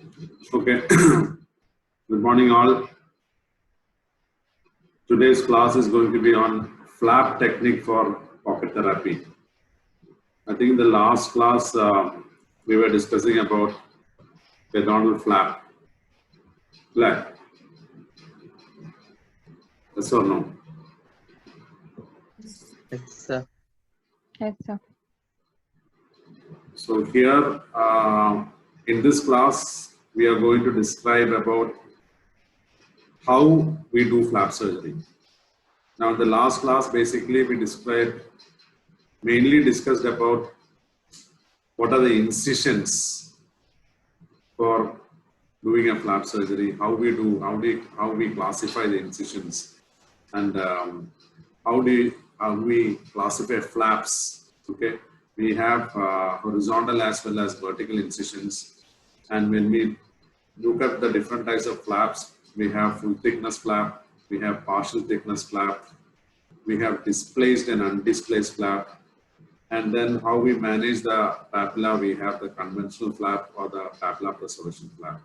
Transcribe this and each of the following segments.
Okay. Good morning, all. Today's class is going to be on flap technique for pocket therapy. I think in the last class we were discussing about periodontal flap. Flap. Yes or no? Yes, sir. Yes, sir. So here in this class we are going to describe about how we do flap surgery. Now in the last class basically we mainly discussed about what are the incisions for doing a flap surgery, how we classify the incisions, and how we classify flaps. Okay, we have horizontal as well as vertical incisions, and when we look at the different types of flaps, we have full thickness flap, we have partial thickness flap, we have displaced and undisplaced flap. And then how we manage the papilla, we have the conventional flap or the papilla preservation flap.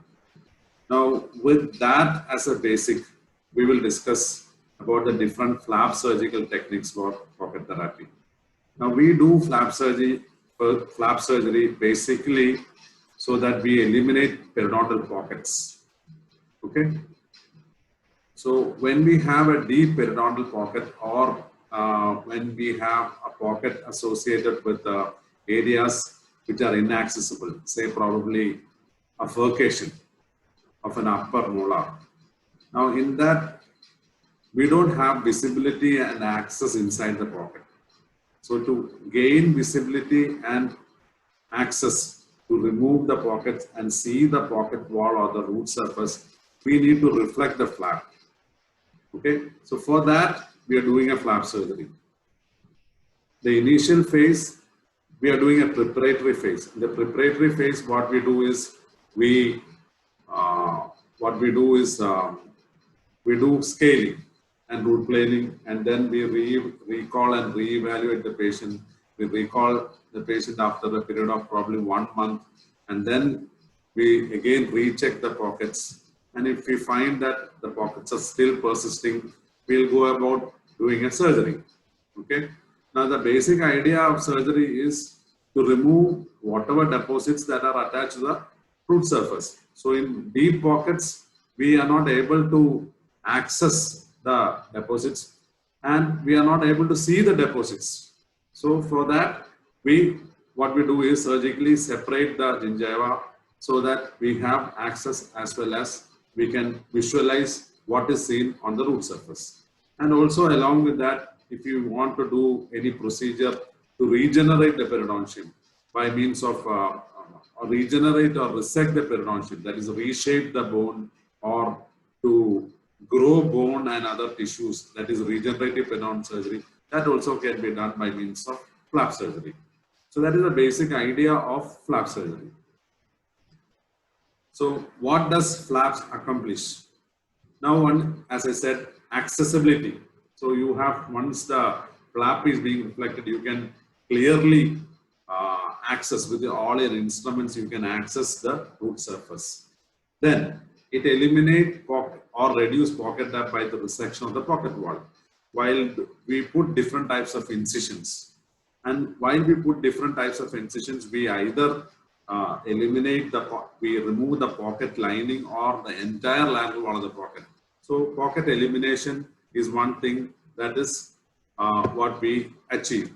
Now, with that as a basic, we will discuss about the different flap surgical techniques for pocket therapy. Now, we do flap surgery basically so that we eliminate periodontal pockets. Okay. So when we have a deep periodontal pocket or when we have a pocket associated with areas which are inaccessible, say probably a furcation of an upper molar. Now in that, we don't have visibility and access inside the pocket. So to gain visibility and access to remove the pockets and see the pocket wall or the root surface, we need to reflect the flap. Okay, so for that, we are doing a flap surgery. The initial phase, we are doing a preparatory phase. In the preparatory phase, what we do is we do scaling and root planing, and then we recall and reevaluate the patient. We recall the patient after a period of probably 1 month, and then we again recheck the pockets. And if we find that the pockets are still persisting, we'll go about doing a surgery. Okay. Now the basic idea of surgery is to remove whatever deposits that are attached to the root surface. So in deep pockets, we are not able to access the deposits and we are not able to see the deposits. So for that, what we do is surgically separate the gingiva so that we have access as well as we can visualize what is seen on the root surface. And also along with that, if you want to do any procedure to regenerate the periodontium by means of or regenerate or resect the periodontium, that is reshape the bone or to grow bone and other tissues, that is regenerative periodontal surgery, that also can be done by means of flap surgery. So that is the basic idea of flap surgery. So what does flaps accomplish? Now, as I said, accessibility. So you have, once the flap is being reflected, you can clearly access with all your instruments, you can access the root surface. Then it eliminates pocket or reduce pocket depth by the resection of the pocket wall. While we put different types of incisions, and while we put different types of incisions, we either we remove the pocket lining or the entire lateral wall of the pocket. So pocket elimination is one thing that is what we achieve.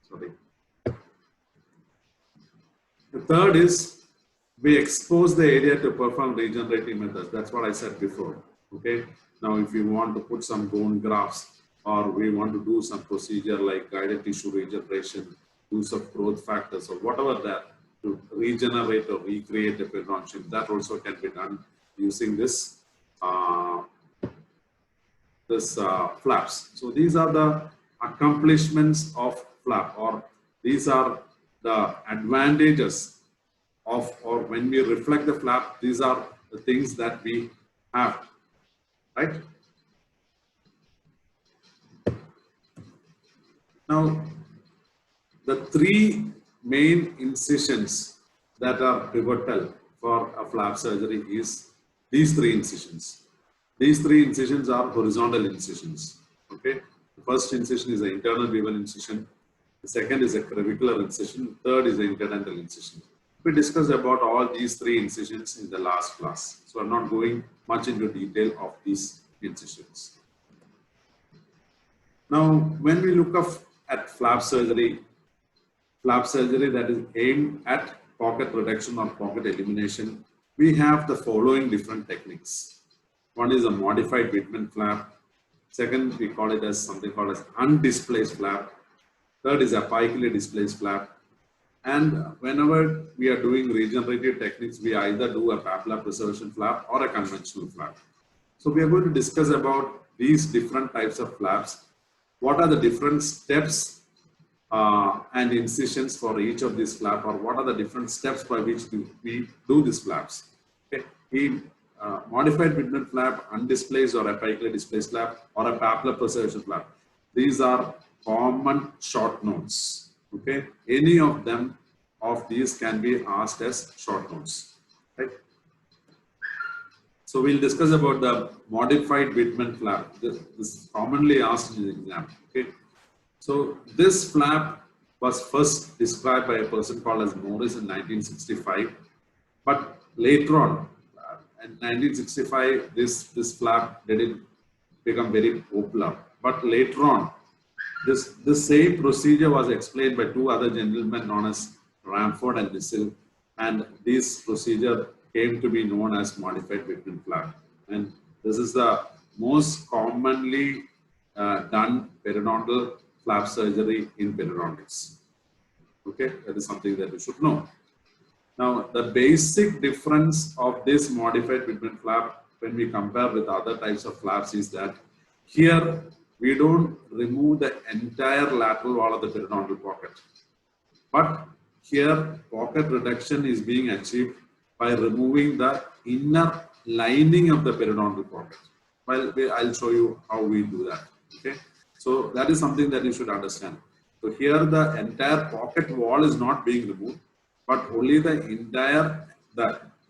Sorry. The third is we expose the area to perform regenerative methods. That's what I said before. Okay. Now, if you want to put some bone grafts or we want to do some procedure like guided tissue regeneration, use of growth factors or whatever that to regenerate or recreate the periodontium, that also can be done using this flaps. So these are the accomplishments of flap, or these are the advantages of, or when we reflect the flap, these are the things that we have, right? Now, the three main incisions that are pivotal for a flap surgery is these three incisions. These three incisions are horizontal incisions. Okay. The first incision is the internal bevel incision. The second is a clavicular incision. Third is the interdental incision. We discussed about all these three incisions in the last class. So I'm not going much into detail of these incisions. Now, when we look at flap surgery that is aimed at pocket reduction or pocket elimination, we have the following different techniques. One is a modified Whitman flap. Second, we call it as something called as undisplaced flap. Third is apically displaced flap. And whenever we are doing regenerative techniques, we either do a papilla preservation flap or a conventional flap. So we are going to discuss about these different types of flaps. What are the different steps and incisions for each of these flaps, or what are the different steps by which we do these flaps? Okay. Modified Whitman flap, undisplaced or apically displaced flap, or a papilla preservation flap. These are common short notes. Okay, any of them of these can be asked as short notes. Right. So we'll discuss about the modified Whitman flap. This is commonly asked in the exam. Okay. So this flap was first described by a person called as Morris in 1965, but later on, in 1965, this flap didn't become very popular. But later on, this same procedure was explained by two other gentlemen known as Ramford and Nissel, and this procedure came to be known as modified Whitman flap. And this is the most commonly done periodontal flap surgery in periodontics. Okay, that is something that you should know. Now, the basic difference of this modified Whitman flap when we compare with other types of flaps is that here we don't remove the entire lateral wall of the periodontal pocket, but here pocket reduction is being achieved by removing the inner lining of the periodontal pocket. Well, I'll show you how we do that. Okay, so that is something that you should understand. So here the entire pocket wall is not being removed, but only the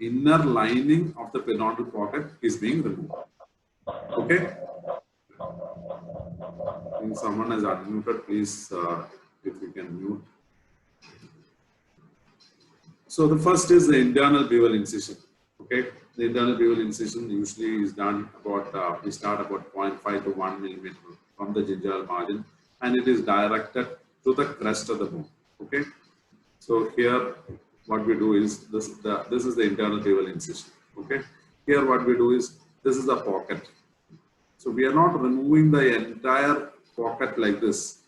inner lining of the periodontal pocket is being removed. Okay. I think someone has unmuted. Please, if you can mute. So the first is the internal bevel incision. Okay, the internal bevel incision usually is done about we start about 0.5 to 1 millimeter from the gingival margin, and it is directed to the crest of the bone. Okay, so here what we do is this is the internal bevel incision. Okay, here what we do is this is the pocket. So we are not removing the entire pocket like this.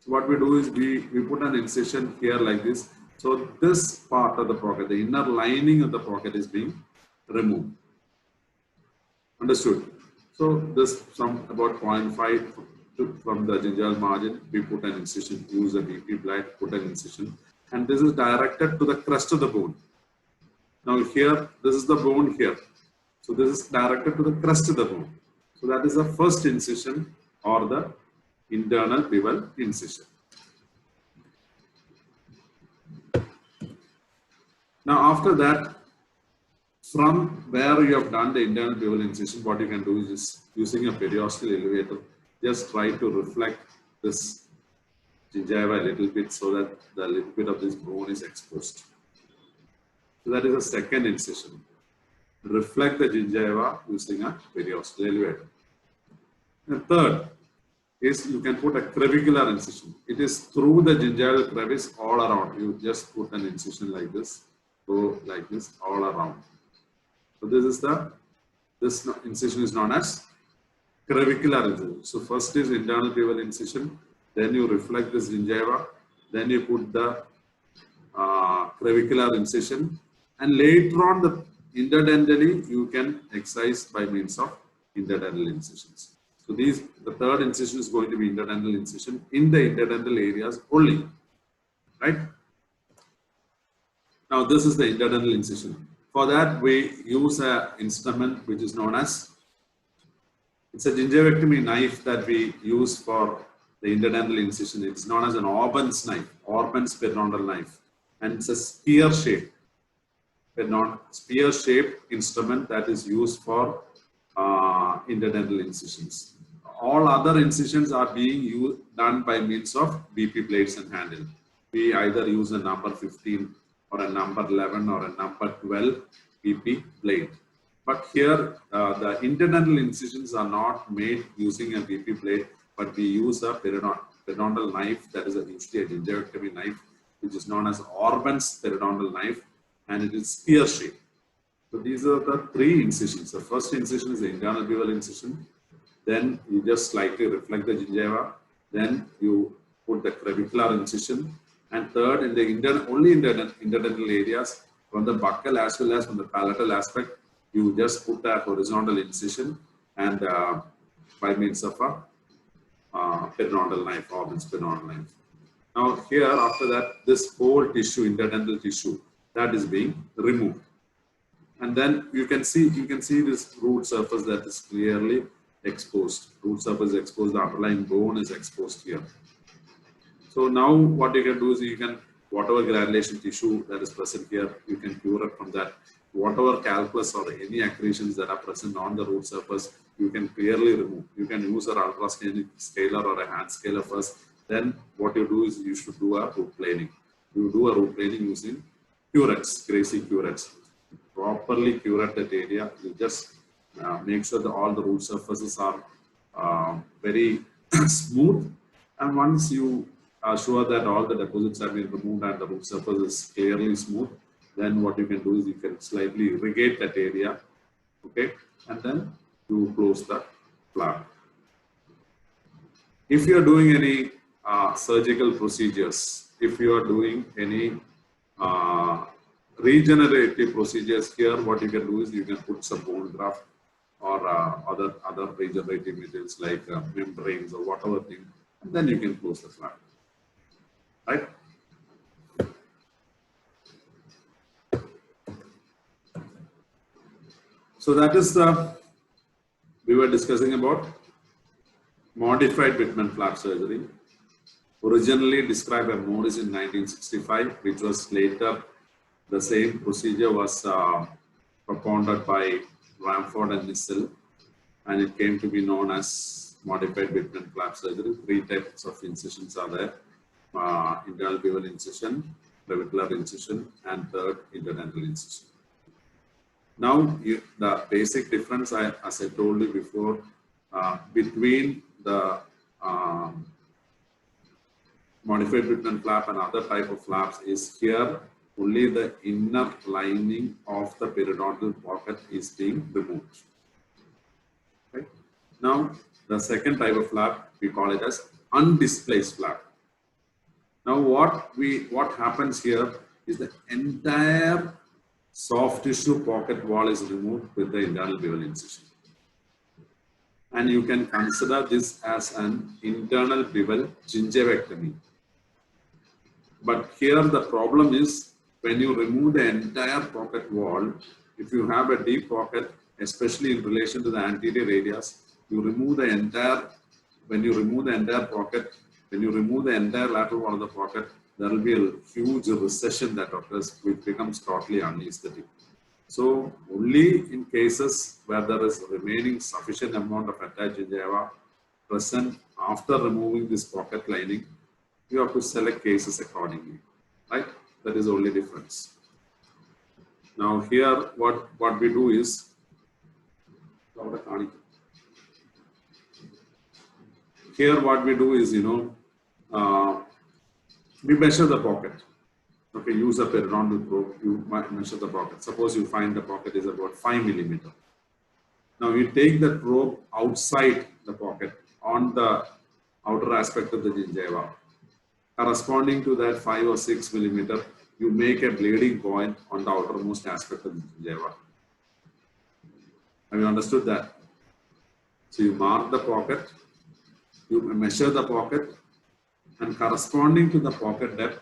So what we do is we put an incision here like this. So this part of the pocket, the inner lining of the pocket is being removed. Understood? So this from about 0.5 from the gingival margin, we put an incision, use a BP blade, put an incision, and this is directed to the crest of the bone. Now here, this is the bone here. So this is directed to the crest of the bone. So that is the first incision or the internal bevel incision. Now after that, from where you have done the internal bevel incision, what you can do is just using a periosteal elevator, just try to reflect this gingiva a little bit so that the little bit of this bone is exposed. So that is the second incision. Reflect the gingiva using a periosteal elevator. The third is you can put a clavicular incision. It is through the gingival crevice all around. You just put an incision like this, go like this all around. So this incision is known as clavicular incision. So first is internal bevel incision, then you reflect this gingiva, then you put the clavicular incision, and later on the interdentally you can excise by means of interdental incisions. So the third incision is going to be interdental incision in the interdental areas only, right? Now this is the interdental incision. For that we use an instrument which is known as, it's a gingivectomy knife that we use for the interdental incision. It's known as an Orban's knife, Orban's periodontal knife, and it's a spear shape. spear-shaped instrument that is used for interdental incisions. All other incisions are being done by means of BP blades and handle. We either use a number 15 or a number 11 or a number 12 BP blade. But here, the interdental incisions are not made using a BP blade, but we use a periodontal knife, that is usually a gingivectomy knife, which is known as Orban's periodontal knife, and it is spear shaped. So these are the three incisions. The first incision is the internal bevel incision. Then you just slightly reflect the gingiva. Then you put the clavicular incision. And third, in the only interdental areas, from the buccal as well as from the palatal aspect, you just put a horizontal incision and by means of a periodontal knife, Orban's periodontal knife. Now here, after that, this whole tissue, interdental tissue, that is being removed. And then you can see this root surface that is clearly exposed. Root surface is exposed, the underlying bone is exposed here. So now what you can do is you can, whatever granulation tissue that is present here, you can cure it from that. Whatever calculus or any accretions that are present on the root surface, you can clearly remove. You can use an ultrasonic scaler or a hand scaler first. Then what you do is you should do a root planing. You do a root planing using curettes, Gracie curettes. Properly curette that area. You just make sure that all the root surfaces are very smooth. And once you are sure that all the deposits have been removed and the root surface is clearly smooth, then what you can do is you can slightly irrigate that area, okay, and then you close the flap. If you are doing any surgical procedures, if you are doing any regenerative procedures here, what you can do is you can put some bone graft or other regenerative materials like membranes or whatever thing, and then you can close the flap, right? So that is we were discussing about modified Whitman flap surgery. Originally described by Morris in 1965, which was later the same procedure was propounded by Ramford and Nissel, and it came to be known as modified Whitman flap surgery. Three types of incisions are there: internal bevel incision, clavicular incision, and third, interdental incision. Now, the basic difference, as I told you before, between the modified Whitman flap and other type of flaps is here only the inner lining of the periodontal pocket is being removed. Okay. Now, the second type of flap, we call it as undisplaced flap. Now, what happens here is the entire soft tissue pocket wall is removed with the internal bevel incision. And you can consider this as an internal bevel gingivectomy. But here the problem is when you remove the entire pocket wall, if you have a deep pocket, especially in relation to the anterior areas, you remove the entire, when you remove the entire pocket, when you remove the entire lateral wall of the pocket, there will be a huge recession that occurs, which becomes totally unaesthetic. So only in cases where there is remaining sufficient amount of attached gingiva present after removing this pocket lining, you have to select cases accordingly, right? That is the only difference. Now here, what we do is, here what we do is, we measure the pocket. Okay, use a periodontal probe, you might measure the pocket. Suppose you find the pocket is about 5 millimeter. Now you take the probe outside the pocket on the outer aspect of the gingiva. Corresponding to that 5 or 6 millimeter, you make a bleeding point on the outermost aspect of the gingiva. Have you understood that? So you mark the pocket, you measure the pocket, and corresponding to the pocket depth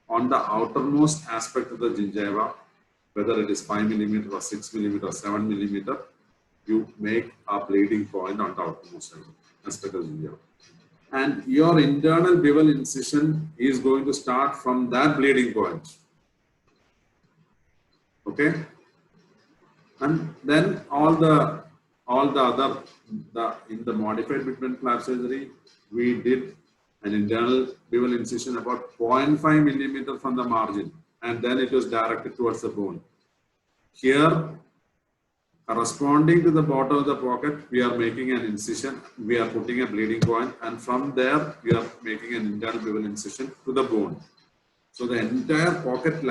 on the outermost aspect of the gingiva, whether it is 5 millimeter or 6 millimeter or 7 millimeter, you make a bleeding point on the outermost aspect of the gingiva. And your internal bevel incision is going to start from that bleeding point. Okay, and then all the other in the modified bitumen flap surgery, we did an internal bevel incision about 0.5 millimeter from the margin, and then it was directed towards the bone. Here, corresponding to the bottom of the pocket, we are making an incision, we are putting a bleeding point, and from there, we are making an internal bevel incision to the bone. So the entire pocket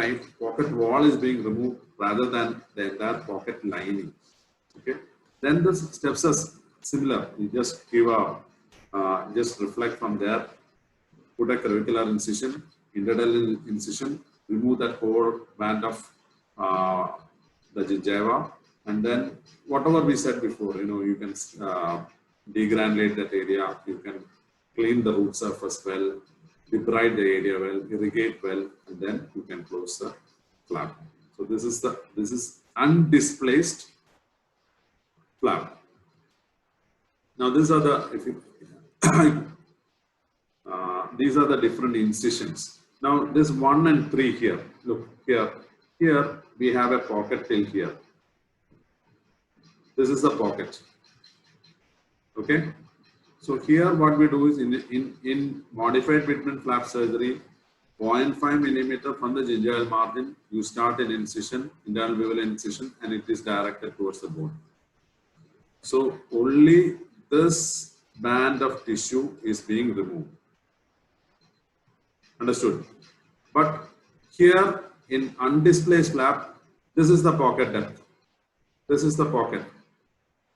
wall is being removed rather than the entire pocket lining. Okay. Then the steps are similar. You just give a, just reflect from there, put a clavicular incision, interdental incision, remove that whole band of the gingiva, and then whatever we said before, you can degranulate that area, you can clean the root surface well, debride the area well, irrigate well, and then you can close the flap. So this is undisplaced flap. Now these are the these are the different incisions. Now this 1 and 3 here. Look here. Here we have a pocket till here. This is the pocket. Okay. So here what we do is in modified bitumen flap surgery, 0.5 millimeter from the gingival margin, you start an incision, internal bevel incision, and it is directed towards the bone. So only this band of tissue is being removed. Understood? But here in undisplaced flap, this is the pocket depth. This is the pocket.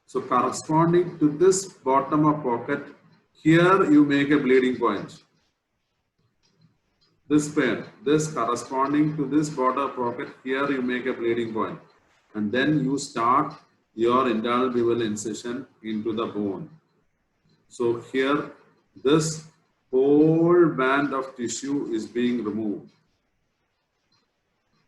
So corresponding to this bottom of pocket, here you make a bleeding point. This pair, this corresponding to this border pocket, here you make a bleeding point. And then you start your internal bevel incision into the bone. So here, this whole band of tissue is being removed.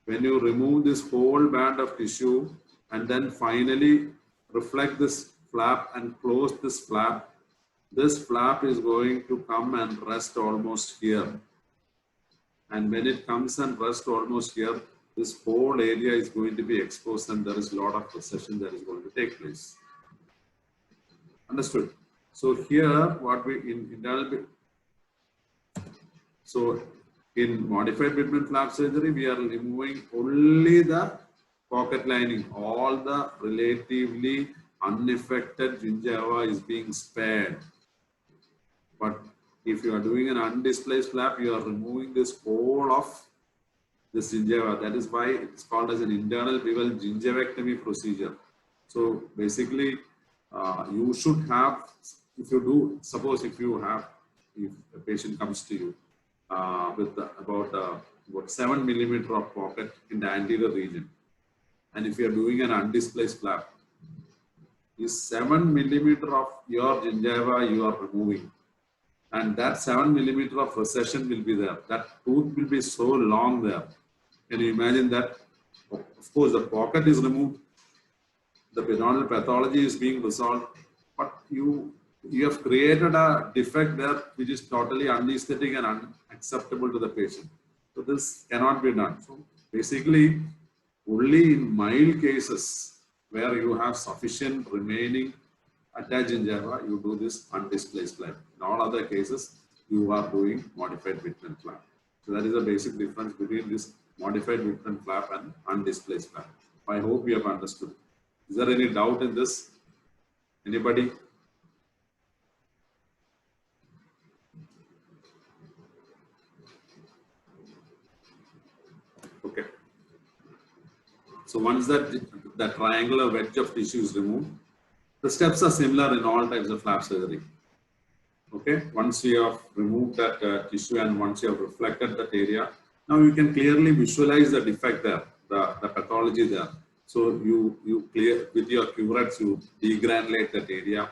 When you remove this whole band of tissue and then finally reflect this flap and close this flap is going to come and rest almost here. And when it comes and rests almost here, this whole area is going to be exposed and there is a lot of recession that is going to take place. Understood? So here, what we in modified bitumen flap surgery, we are removing only the pocket lining. All the relatively unaffected gingiva is being spared. But if you are doing an undisplaced flap, you are removing this whole of the gingiva. That is why it's called as an internal bevel gingivectomy procedure. So basically, you should have, if you do, suppose if a patient comes to you with about 7 millimeter of pocket in the anterior region, and if you are doing an undisplaced flap, is 7 millimeter of your gingiva you are removing. And that 7 millimeter of recession will be there. That tooth will be so long there. Can you imagine that? Of course, the pocket is removed. The periodontal pathology is being resolved. But you have created a defect there which is totally unaesthetic and unacceptable to the patient. So this cannot be done. So basically, only in mild cases where you have sufficient remaining attached gingiva, you do this undisplaced flap. In all other cases, you are doing modified bitumen flap. So that is the basic difference between this modified bitumen flap and undisplaced flap. I hope you have understood. Is there any doubt in this? Anybody? Okay. So once that triangular wedge of tissue is removed, the steps are similar in all types of flap surgery. Okay, once you have removed that tissue and once you have reflected that area, now you can clearly visualize the defect there, the pathology there. So you clear with your curettes, you degranulate that area.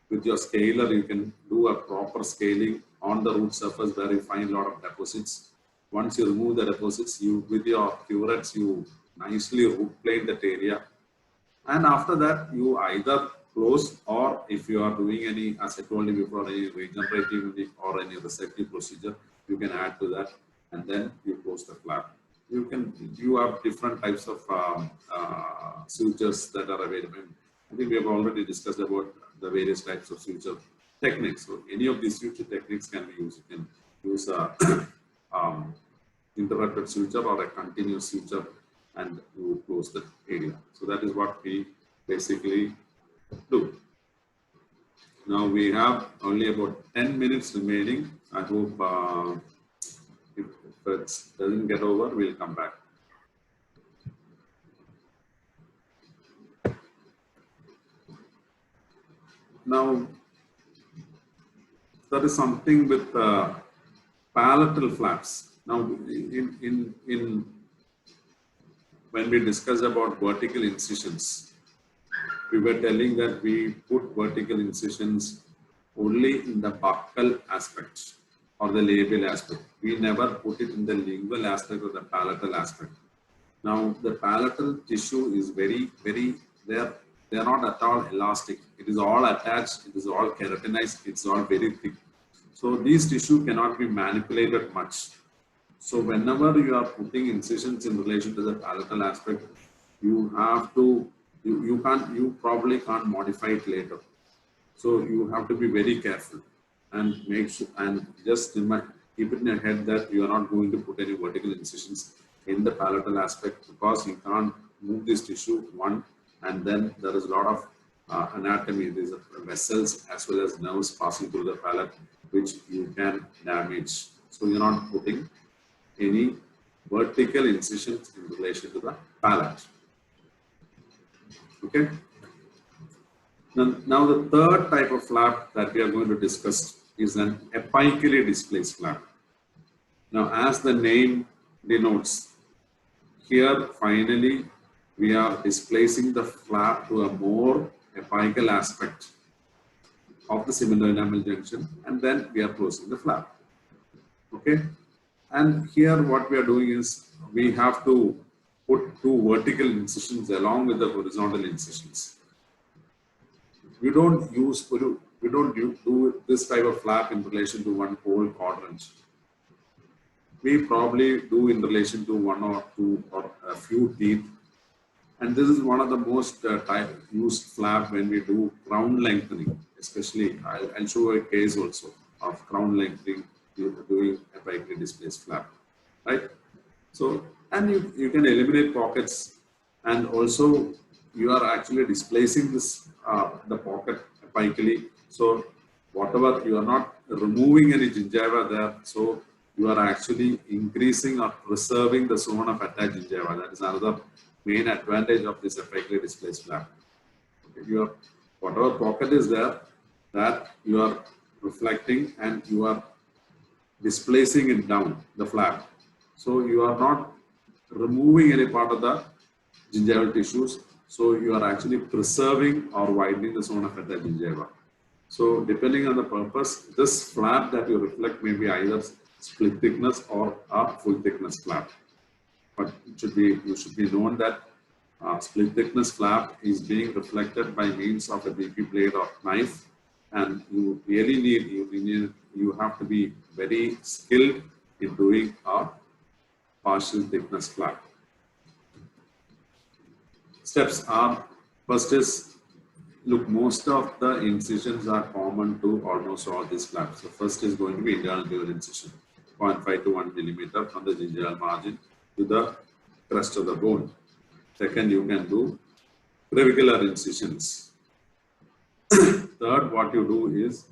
With your scaler, you can do a proper scaling on the root surface where you find a lot of deposits. Once you remove the deposits, with your curettes, you nicely root plane that area. And after that, you either close, or if you are doing any, as I told you before, any regenerative or any resective procedure, you can add to that and then you close the flap. you have different types of sutures that are available. I think we have already discussed about the various types of suture techniques. So any of these suture techniques can be used. You can use a interrupted suture or a continuous suture, and you close the area. So that is what we basically do. Now we have only about 10 minutes remaining. I hope if it doesn't get over, we'll come back. Now, there is something with palatal flaps. Now, when we discussed about vertical incisions, we were telling that we put vertical incisions only in the buccal aspect or the labial aspect. We never put it in the lingual aspect or the palatal aspect. Now, the palatal tissue is very, they are not at all elastic. It is all attached, it is all keratinized, it's all very thick. So these tissue cannot be manipulated much. So whenever you are putting incisions in relation to the palatal aspect, you have to, you probably can't modify it later. So you have to be very careful and make sure, and just keep it in your head that you are not going to put any vertical incisions in the palatal aspect, because you can't move this tissue one, and then there is a lot of anatomy, these vessels as well as nerves passing through the palate, which you can damage. So you're not putting any vertical incisions in relation to the palate. Okay. Now the third type of flap that we are going to discuss is an apically displaced flap. Now, as the name denotes, here finally we are displacing the flap to a more apical aspect of the seminoenamel junction, and then we are closing the flap. Okay, and here what we are doing is we have to put two vertical incisions along with the horizontal incisions. We don't do this type of flap in relation to one whole quadrant. We probably do in relation to one or two or a few teeth. And this is one of the most used flap when we do crown lengthening, especially. I'll show a case also of crown lengthening doing apically displaced flap, right? So, and you can eliminate pockets, and also you are actually displacing this the pocket apically. So whatever, you are not removing any gingiva there, so you are actually increasing or preserving the zone of attached gingiva. That is another main advantage of this apically displaced flap. Okay, whatever pocket is there, that you are reflecting and you are displacing it down the flap. So you are not removing any part of the gingival tissues. So you are actually preserving or widening the zone of attached gingiva. So depending on the purpose, this flap that you reflect may be either split thickness or a full thickness flap. But you should be known that split thickness flap is being reflected by means of a BP blade or knife, and you really you have to be very skilled in doing a partial thickness flap. Steps are, first is, look, most of the incisions are common to almost all these flaps. So first is going to be internal dual incision, 0.5 to 1 millimeter from the gingival margin to the crest of the bone. Second, you can do clavicular incisions. Third, what you do is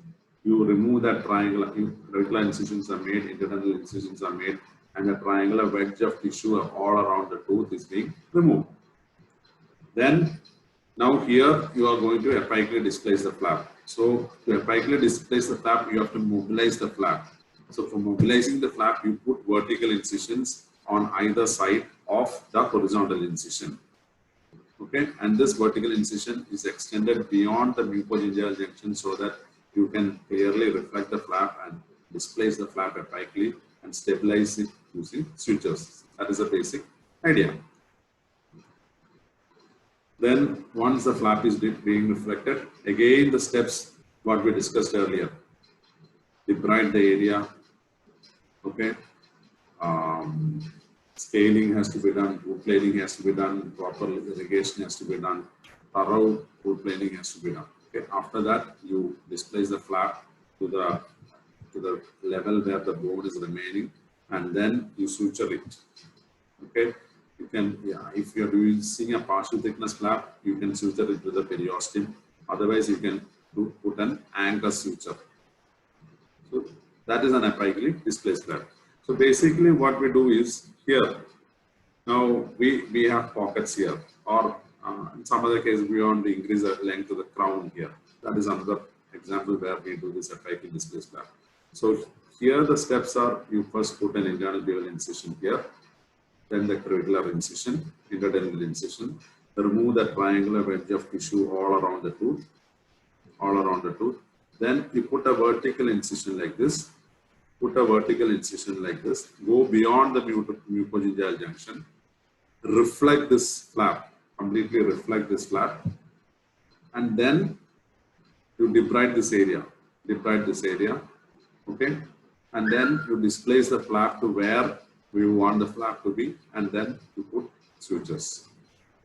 you remove that triangular, regular incisions are made, internal incisions are made, and a triangular wedge of tissue all around the tooth is being removed. Then, now here you are going to apically displace the flap. So to apically displace the flap, you have to mobilize the flap. So for mobilizing the flap, you put vertical incisions on either side of the horizontal incision. Okay, and this vertical incision is extended beyond the mucogingival junction so that you can clearly reflect the flap and displace the flap apically and stabilize it using sutures. That is the basic idea. Then once the flap is being reflected, again the steps what we discussed earlier. Debride the area, okay, scaling has to be done, root planing has to be done, proper irrigation has to be done, thorough root planing has to be done. Okay. After that, you displace the flap to the level where the bone is remaining, and then you suture it. Okay. You can, yeah, if you're using a partial thickness flap, you can suture it with a periosteum. Otherwise, you can put an anchor suture. So that is an apically displaced flap. So basically what we do is here, now we have pockets here, or in some other cases we want to increase the length of the crown here. That is another example where we do this apically displaced flap. So here the steps are, you first put an internal bevel incision here, then the clavicular incision, interdental incision, remove the triangular wedge of tissue all around the tooth, then you put a vertical incision like this, go beyond the mucogingival junction, reflect this flap, completely reflect this flap, and then you debride this area, okay, and then you displace the flap to where we want the flap to be, and then you put sutures.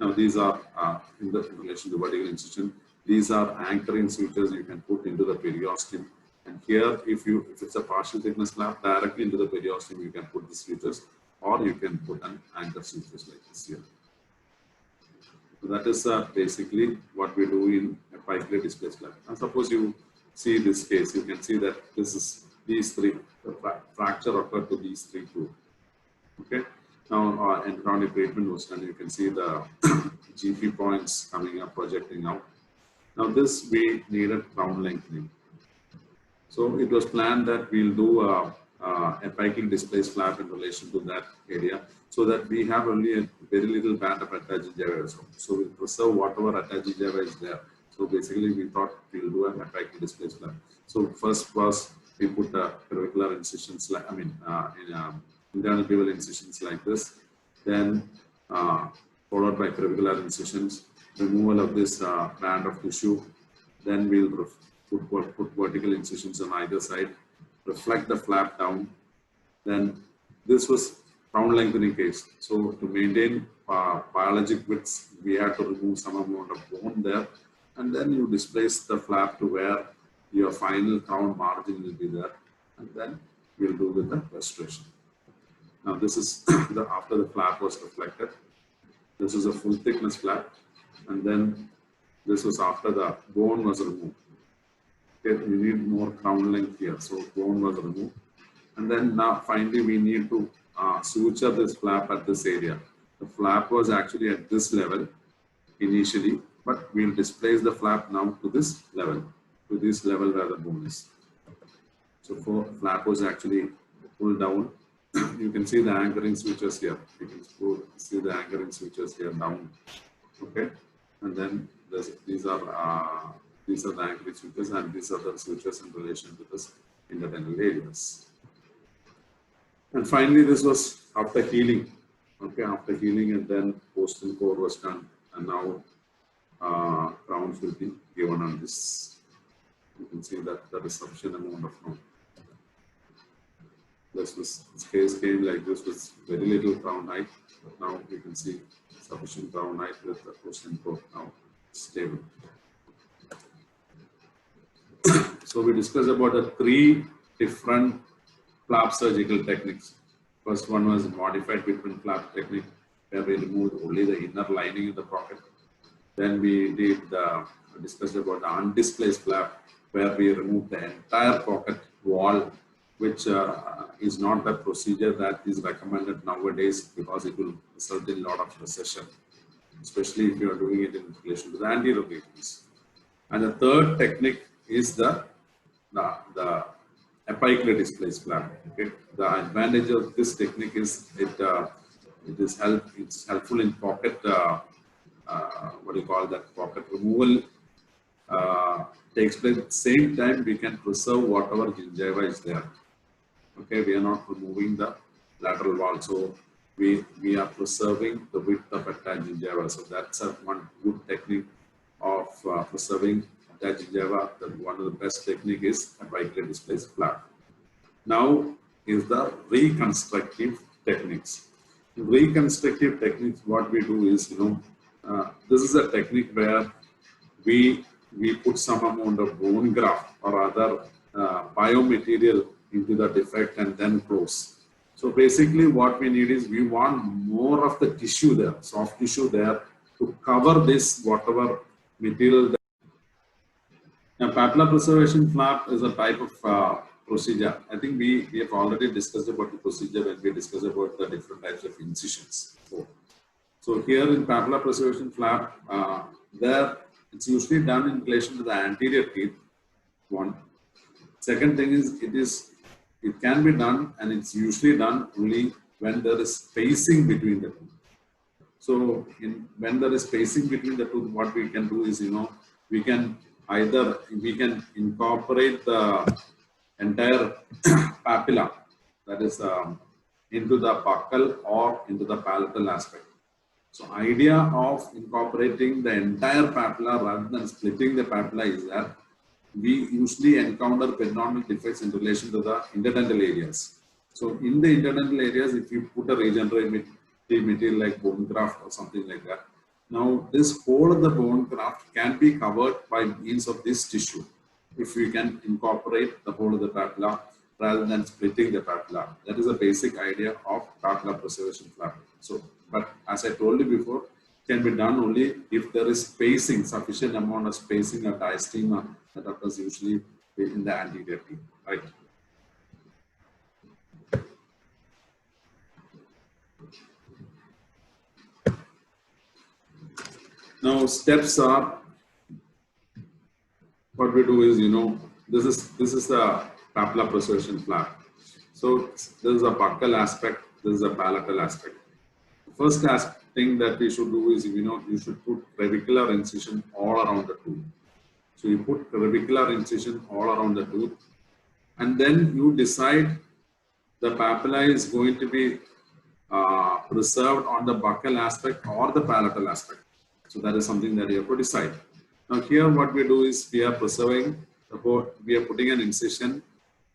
Now these are in relation to vertical incision. These are anchoring sutures you can put into the periosteum. And here, if it's a partial thickness flap, directly into the periosteum, you can put the sutures, or you can put an anchor sutures like this here. So that is basically what we do in apically displaced flap. And suppose you see this case, you can see that this is these three, the fracture occurred to these three too. Okay. Now, endodontic treatment was done. You can see the GP points coming up, projecting out. Now, this we needed crown lengthening. So it was planned that we'll do a apically displaced flap in relation to that area, so that we have only a very little band of attached gingiva. So we preserve whatever attached gingiva is there. So basically, we thought we'll do an apically displaced flap. So first was we put clavicular incisions, like internal bevel incisions like this, then followed by clavicular incisions, removal of this band of tissue, then we'll put vertical incisions on either side, reflect the flap down. Then this was crown lengthening case. So to maintain biologic widths, we had to remove some amount of bone there, and then you displace the flap to where your final crown margin will be there, and then we'll do with the restoration. Now this is after the flap was reflected. This is a full thickness flap, and then this was after the bone was removed. Okay, we need more crown length here, so bone was removed, and then now finally we need to suture this flap at this area. The flap was actually at this level initially, but we'll displace the flap now to this level where the bone is. So for flap was actually pulled down. You can see the anchoring sutures here. You can see the anchoring sutures here down. Okay, and then these are the anchoring sutures, and these are the sutures in relation to this interdental areas. And finally, this was after healing. Okay, after healing, and then post and core was done, and now crowns will be given on this. You can see that there is sufficient amount of crown. This case came like this with very little crown height, but now you can see sufficient crown height with the post and core now stable. So we discussed about the three different flap surgical techniques. First one was modified Whitman flap technique, where we removed only the inner lining in the pocket. Then we discussed about the undisplaced flap, where we removed the entire pocket wall, which is not a procedure that is recommended nowadays because it will result in a lot of recession, especially if you are doing it in relation to the anterior regions. And the third technique is the apically displaced flap. Okay, the advantage of this technique is it's helpful in pocket pocket removal takes place at the same time. We can preserve whatever gingiva is there. Okay, we are not removing the lateral wall, so we are preserving the width of attached gingiva. So that's one good technique of preserving attached gingiva. One of the best technique is apically displaced flap. Now is the reconstructive techniques. reconstructive techniques, what we do is, this is a technique where we put some amount of bone graft or other biomaterial into the defect and then close. So basically what we need is we want more of the tissue there, soft tissue there, to cover this whatever material. Now, papilla preservation flap is a type of procedure. I think we have already discussed about the procedure when we discussed about the different types of incisions. So here in papilla preservation flap, there it's usually done in relation to the anterior teeth. One. Second thing is it can be done, and it's usually done only when there is spacing between the two. So when there is spacing between the two, what we can do is, we can incorporate the entire papilla, that is into the buccal or into the palatal aspect. So idea of incorporating the entire papilla rather than splitting the papilla is that we usually encounter periodontal defects in relation to the interdental areas. So in the interdental areas, if you put a regenerative material like bone graft or something like that, now this whole of the bone graft can be covered by means of this tissue if we can incorporate the whole of the papilla rather than splitting the papilla. That is a basic idea of papilla preservation flap. So, but as I told you before, can be done only if there is spacing, sufficient amount of spacing or diastema that occurs usually in the anterior teeth, right? Now steps are, what we do is, this is the papilla preservation flap. So this is a buccal aspect, this is a palatal aspect. The first thing that we should do is, you should put clavicular incision all around the tooth. So you put clavicular incision all around the tooth, and then you decide the papilla is going to be preserved on the buccal aspect or the palatal aspect. So that is something that you have to decide. Now here what we do is we are preserving, we are putting an incision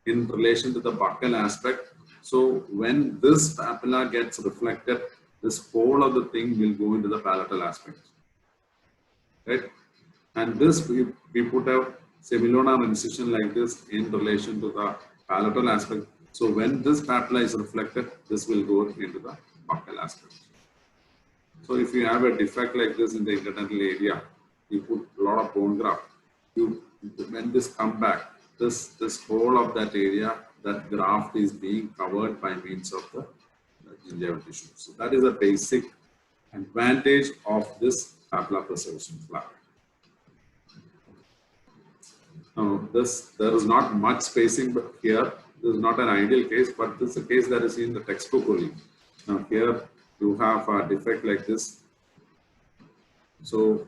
in relation to the buccal aspect. So when this papilla gets reflected, this whole of the thing will go into the palatal aspect, right? And this we put a semilunar incision like this in relation to the palatal aspect. So when this papilla is reflected, this will go into the buccal aspect. So if you have a defect like this in the interdental area, you put a lot of bone graft. When this come back, this whole of that area, that graft is being covered by means of the gingival tissue. So that is a basic advantage of this papilla preservation flap. Now there is not much spacing here. This is not an ideal case, but this is a case that is in the textbook only. Now here you have a defect like this. So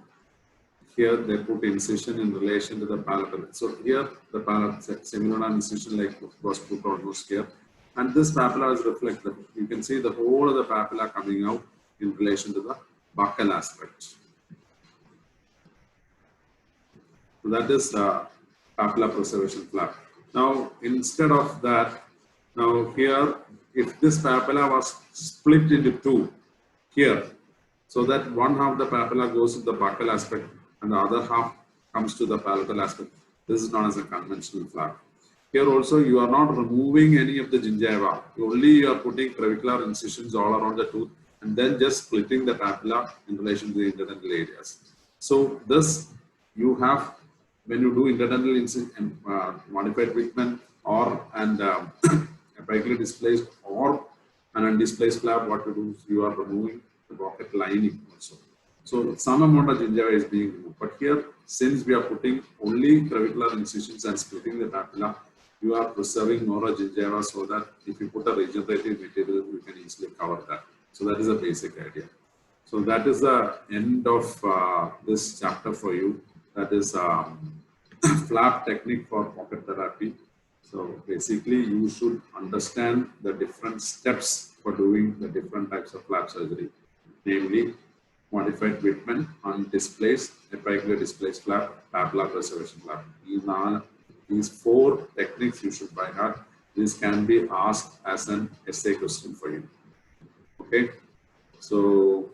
here they put incision in relation to the palatal. So here the palatal semilunar incision like was put almost here. And this papilla is reflected. You can see the whole of the papilla coming out in relation to the buccal aspect. So that is papilla preservation flap. Now instead of that, now here, if this papilla was split into two here, so that one half the papilla goes to the buccal aspect and the other half comes to the palatal aspect, this is known as a conventional flap. Here also you are not removing any of the gingiva, only you are putting clavicular incisions all around the tooth and then just splitting the papilla in relation to the interdental areas. So this you have, when you do interdental incision, modified Whitman or apically displaced or an undisplaced flap, what you do is you are removing the pocket lining also. So some amount of gingiva is being removed. But here, since we are putting only clavicular incisions and splitting the papilla, you are preserving more gingiva so that if you put a regenerative material, you can easily cover that. So that is a basic idea. So that is the end of this chapter for you. That is flap technique for pocket therapy. So basically, you should understand the different steps for doing the different types of flap surgery, namely modified Whitman, undisplaced, apically displaced flap, papilla preservation flap. These four techniques you should by heart. This can be asked as an essay question for you. Okay, so